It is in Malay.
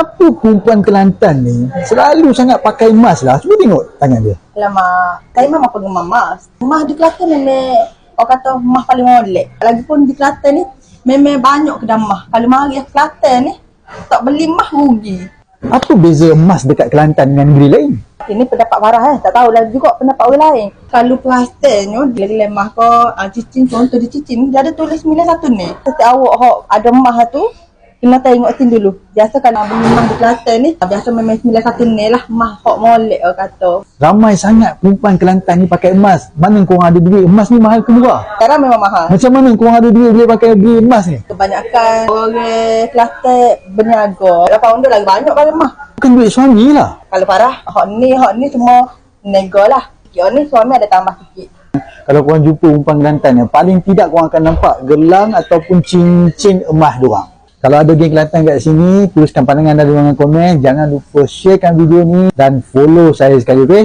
Kenapa perempuan Kelantan ni selalu sangat pakai emas lah? Cuba tengok tangan dia. Alamak, saya memang penggemar emas. Emas di Kelantan memang orang kata emas paling molek. Lagipun di Kelantan ni memang banyak kedai emas. Kalau mari ke Kelantan ni tak beli emas rugi. Apa beza emas dekat Kelantan dengan negeri lain? Ini pendapat Farah tak tahulah juga pendapat orang lain. Kalau perasannya gila-gila emas ko, cincin contoh di cincin dia ada tulis 91 ni. Setiap awak hok ada emas tu kena tengok tin dulu. Biasa kalau beli emas di Kelantan ni biasa memang 91 ni lah emas hok molek orang kata. Ramai sangat perempuan Kelantan ni pakai emas. Mana korang ada duit? Emas ni mahal ke murah? Sekarang memang mahal. Macam mana korang ada duit boleh beli emas ni? Kebanyakan orang Kelantan berniaga. Lepas dia lagi banyak pakai emas. Bukan duit suami lah. Kalau Farah, hok ni semua nego lah. Yang ni suami ada tambah sikit. Kalau korang jumpa perempuan Kelantan ni, paling tidak korang akan nampak gelang ataupun cincin emas diorang. Kalau ada geng Kelantan kat sini, tuliskan pandangan dalam ruangan komen. Jangan lupa sharekan video ni dan follow saya sekali, okey?